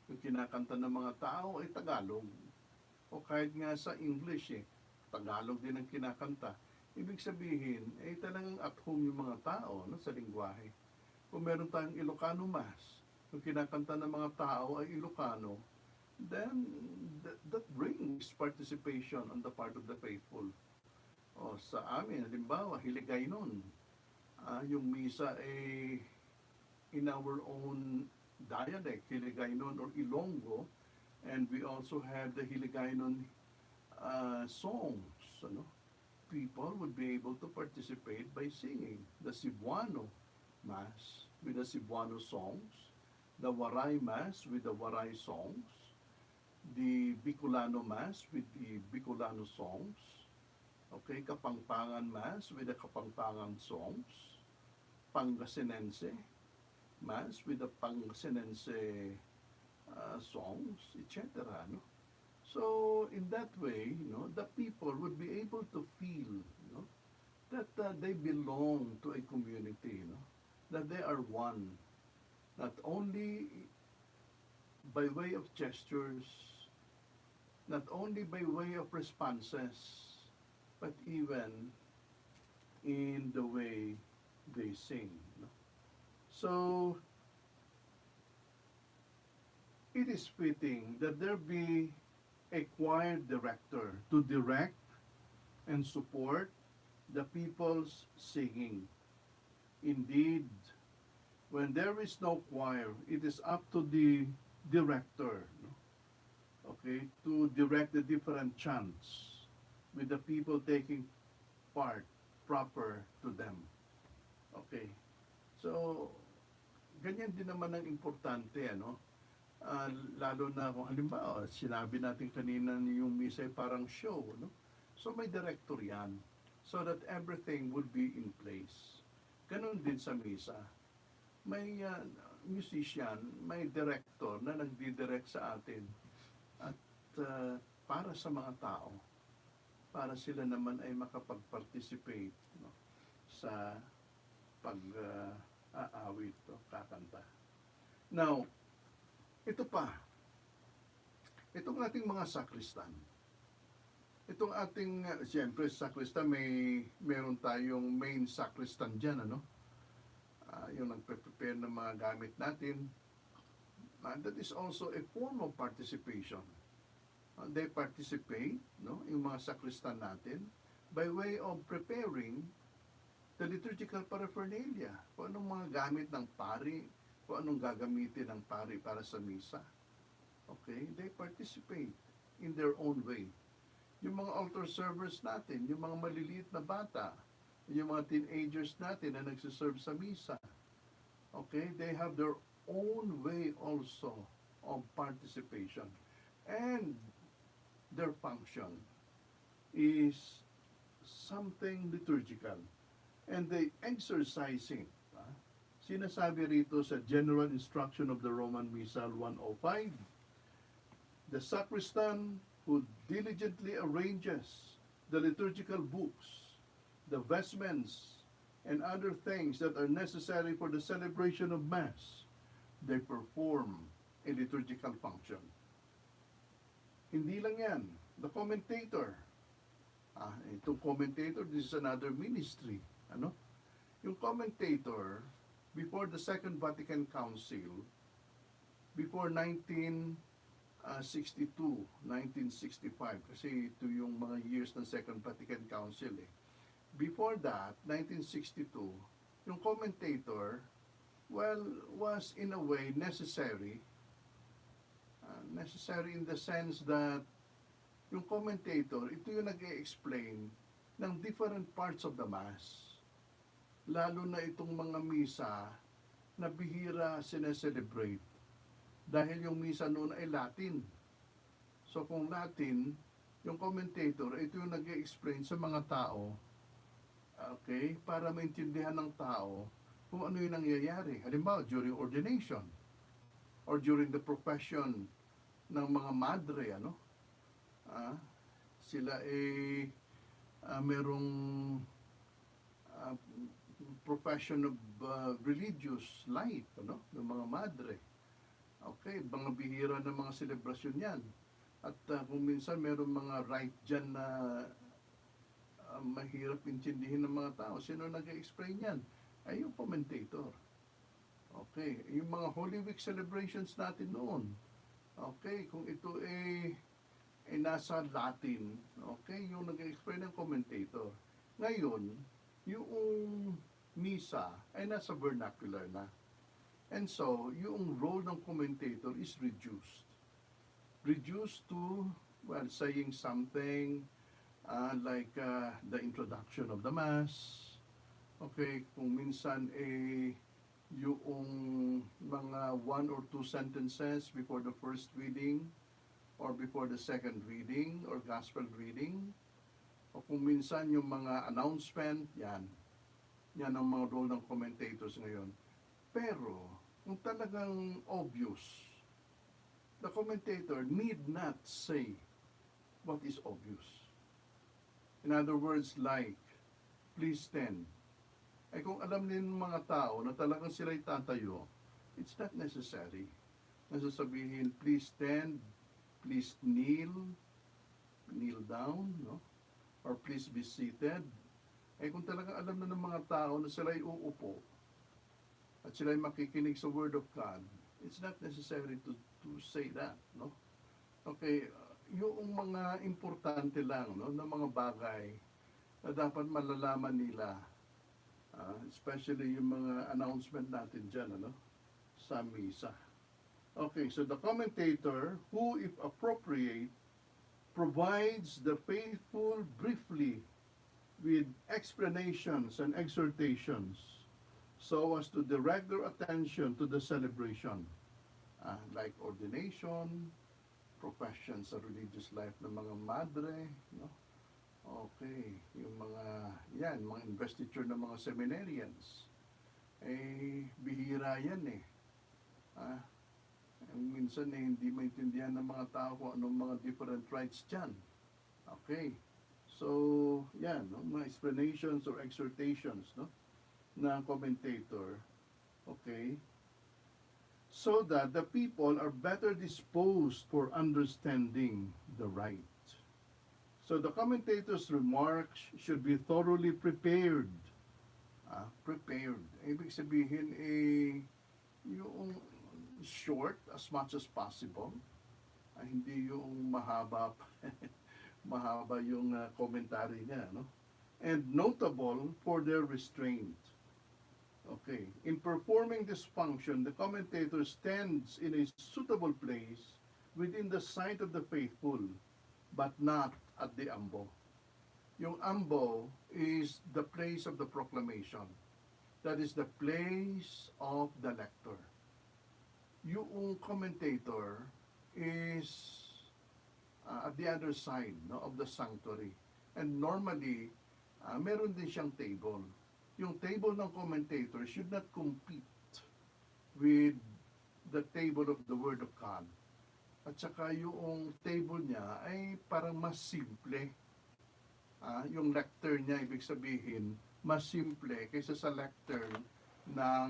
yung kinakanta ng mga tao ay Tagalog. O kahit nga sa English Tagalog din ang kinakanta. Ibig sabihin, talagang at home yung mga tao sa lingwahe. Kung meron tayong Ilocano Mass, yung kinakanta ng mga tao ay Ilocano, then that brings participation on the part of the faithful. O sa amin, halimbawa, Hiligaynon, yung misa ay in our own dialect, Hiligaynon or Ilonggo, and we also have the Hiligaynon songs. People would be able to participate by singing the Cebuano Mass with the Cebuano songs, the Waray Mass with the Waray songs, the Bicolano Mass with the Bicolano songs, okay, Kapampangan Mass with the Kapampangan songs, Pangasinense Mass with the Pangasinense songs, etc. No? So in that way, the people would be able to feel, that they belong to a community, that they are one, not only by way of gestures, not only by way of responses, but even in the way they sing. So, it is fitting that there be a choir director to direct and support the people's singing. Indeed, when there is no choir, it is up to the director, okay, to direct the different chants with the people taking part proper to them. Okay. So, ganyan din naman ang importante, lalo na kung halimbawa, sinabi natin kanina yung misa ay parang show, So may director yan, so that everything would be in place. Ganon din sa misa. May musician, may director na nagdidirect sa atin at para sa mga tao, para sila naman ay makapag-participate sa pag-aawit o kakanta. Now, ito pa, itong ating mga sakristan, itong ating, siyempre sakristan, meron tayong main sakristan dyan, yung nagpe-prepare ng mga gamit natin. That is also a form of participation. they participate, no, yung mga sakristan natin, by way of preparing the liturgical paraphernalia. Kung anong mga gamit ng pari, kung anong gagamitin ng pari para sa misa. Okay? They participate in their own way. Yung mga altar servers natin, yung mga maliliit na bata, yung mga teenagers natin na nagsiserve sa misa, okay? They have their own way also of participation. And their function is something liturgical. And they exercising. Sinasabi rito sa General Instruction of the Roman Missal 105, the sacristan who diligently arranges the liturgical books, the vestments, and other things that are necessary for the celebration of Mass, they perform a liturgical function. Hindi lang yan. The commentator. Itong commentator, this is another ministry. Ano? Yung commentator, before the Second Vatican Council, before 1962, 1965, kasi ito yung mga years ng Second Vatican Council eh. Before that, 1962, yung commentator, well, was in a way necessary. Necessary in the sense that yung commentator, ito yung nag-e-explain ng different parts of the Mass. Lalo na itong mga misa na bihira sineselebrate. Dahil yung misa noon ay Latin. So kung Latin, yung commentator, ito yung nag-e-explain sa mga tao, okay, para maintindihan ng tao kung ano yung nangyayari. Halimbawa, during ordination or during the profession ng mga madre, ano? Sila merong profession of religious life, ano? Ng mga madre. Okay, mga bihira ng mga selebrasyon yan. At kung minsan merong mga rite dyan na mahirap intindihin ng mga tao, sino nag-explain yan? Ay yung commentator. Okay, yung mga Holy Week celebrations natin noon. Okay, kung ito ay nasa Latin, okay, yung nag-explain ng commentator. Ngayon, yung misa ay nasa vernacular na. And so, yung role ng commentator is reduced. Reduced to, well, saying something like the introduction of the Mass. Okay, kung minsan yung mga one or two sentences before the first reading or before the second reading or gospel reading, o kung minsan yung mga announcement, yan ang mga role ng commentators ngayon. Pero kung talagang obvious, the commentator need not say what is obvious. In other words, like, please stand. Ay kung alam din ng mga tao na talagang sila'y tatayo, it's not necessary. Nasasabihin, please stand, please kneel down, no? Or please be seated. Ay kung talagang alam na ng mga tao na sila'y uupo at sila'y makikinig sa Word of God, it's not necessary to say that, no? Okay, yung mga importante lang, no, na mga bagay na dapat malalaman nila, especially yung mga announcement natin dyan, ano, sa misa. Okay, so the commentator, who, if appropriate, provides the faithful briefly with explanations and exhortations so as to direct their attention to the celebration, like ordination, professions sa religious life ng mga madre, no? Okay, yung mga investiture ng mga seminarians, bihira yan eh. Minsan hindi maintindihan ng mga tao kung anong mga different rites dyan. Okay, so yan, no? Mga explanations or exhortations, no, ng commentator, okay, so that the people are better disposed for understanding the rite. So the commentator's remarks should be thoroughly prepared. Prepared. Ibig sabihin, yung short as much as possible. Hindi yung mahaba mahaba yung commentary niya, no? And notable for their restraint. Okay. In performing this function, the commentator stands in a suitable place within the sight of the faithful, but not at the ambo. Yung ambo is the place of the proclamation. That is the place of the lector. Yung commentator is at the other side, no, of the sanctuary. And normally, meron din siyang table. Yung table ng commentator should not compete with the table of the Word of God. At saka yung table niya ay parang mas simple. Yung lectern niya, ibig sabihin, mas simple kaysa sa lectern ng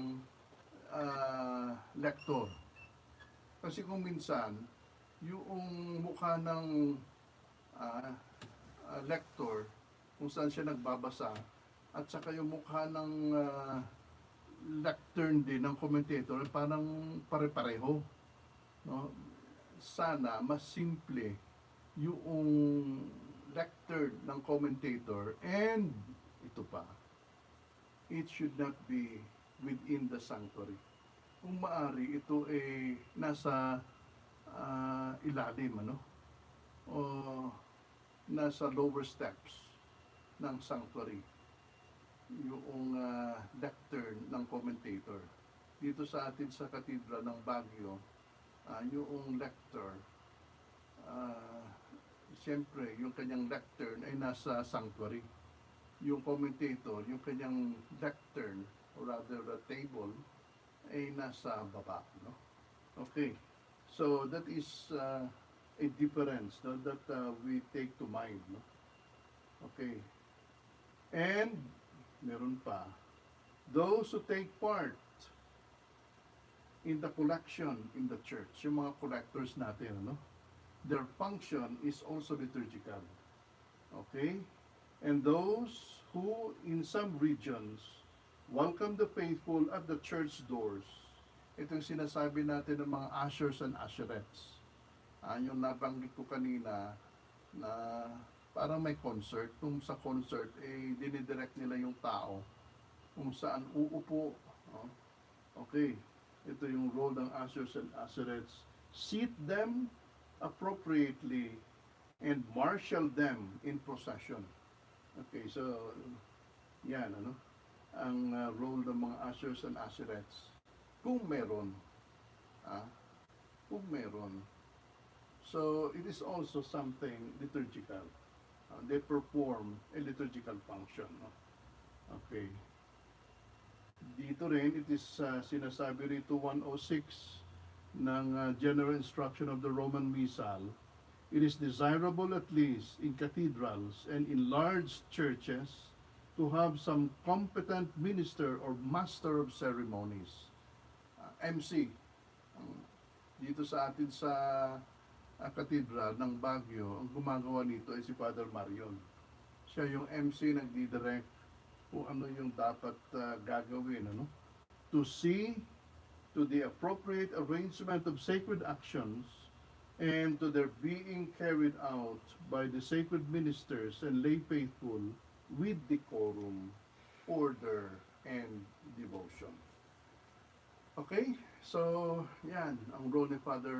lector. Kasi kung minsan, yung mukha ng lector, kung saan siya nagbabasa, at saka yung mukha ng lectern din ng commentator, parang pare-pareho. No? Sana mas simple yung lectern ng commentator, and ito pa, it should not be within the sanctuary. Kung maari, ito ay nasa ilalim, ano? O nasa lower steps ng sanctuary. Yung lectern ng commentator. Dito sa atin sa Katedral ng Baguio, yung lector, siyempre, yung kanyang lectern ay nasa sanctuary. Yung commentator, yung kanyang lectern, or rather a table, ay nasa baba. No? Okay. So, that is a difference, no, that we take to mind. No? Okay. And, meron pa, those who take part in the collection in the church, yung mga collectors natin, no? Their function is also liturgical. Okay? And those who in some regions welcome the faithful at the church doors. Ito yung sinasabi natin ng mga ushers and usherettes. Yung nabanggit ko kanina na parang may concert. Kung sa concert, dinidirect nila yung tao kung saan uupo. Okay. Ito yung role ng ushers and usherettes. Seat them appropriately and marshal them in procession. Okay, so yan, ano? Ang role ng mga ushers and usherettes. Kung meron. Kung meron. So, it is also something liturgical. They perform a liturgical function. No? Okay. Dito rin, it is sinasabi rito 106 ng General Instruction of the Roman Missal. It is desirable at least in cathedrals and in large churches to have some competent minister or master of ceremonies. MC. Dito sa atin sa cathedral ng Baguio, ang gumagawa nito ay si Father Marion. Siya yung MC, nagdidirect kung ano yung dapat gagawin, ano? To see to the appropriate arrangement of sacred actions and to their being carried out by the sacred ministers and lay faithful with decorum, order, and devotion. Okay? So, yan, ang role ni Father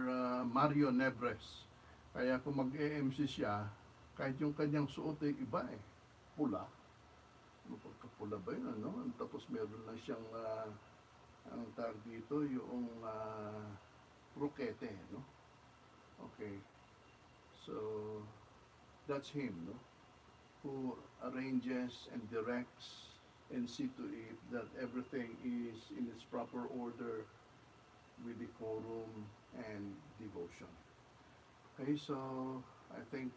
Mario Nebres. Kaya kung mag-EMC siya, kahit yung kanyang suot ay iba pula. Ano pagkapula ba yun, ano? Tapos meron lang siyang, ang tawag dito, yung rokete, no? Okay. So, that's him, no? Who arranges and directs and see to it that everything is in its proper order with decorum and devotion. Okay, so I think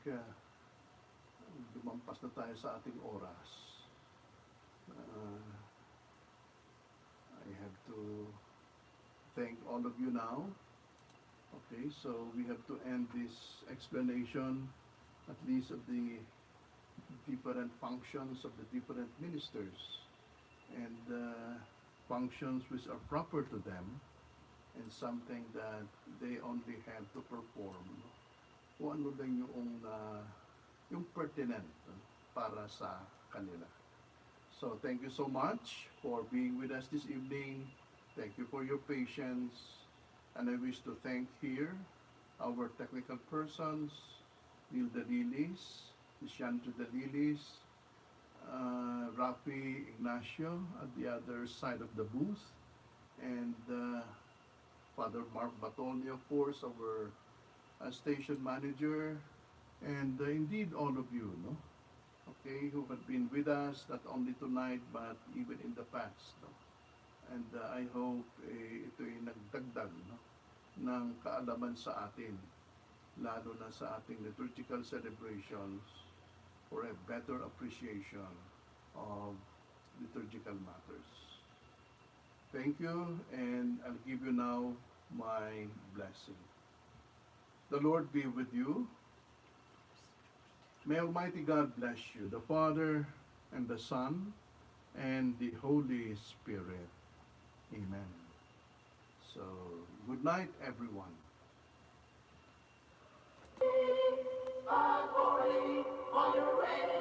lumampas na tayo sa ating oras. I have to thank all of you now. Okay, so we have to end this explanation, at least of the different functions of the different ministers and functions which are proper to them and something that they only have to perform kung ano lang yung pertinent para sa kanila. So thank you so much for being with us this evening. Thank you for your patience. And I wish to thank here our technical persons, Neil Dalilis, Ishanto Dalilis, Rafi Ignacio at the other side of the booth, and Father Mark Batolni, of course, our station manager, and indeed all of you, no? Okay, who have been with us not only tonight but even in the past, no? And I hope ito'y nagdagdag, no, ng kaalaman sa atin, lalo na sa ating liturgical celebrations, for a better appreciation of liturgical matters. Thank you, and I'll give you now my blessing. The Lord be with you. May Almighty God bless you, the Father, and the Son, and the Holy Spirit. Amen. So, good night, everyone. Authority on your reign.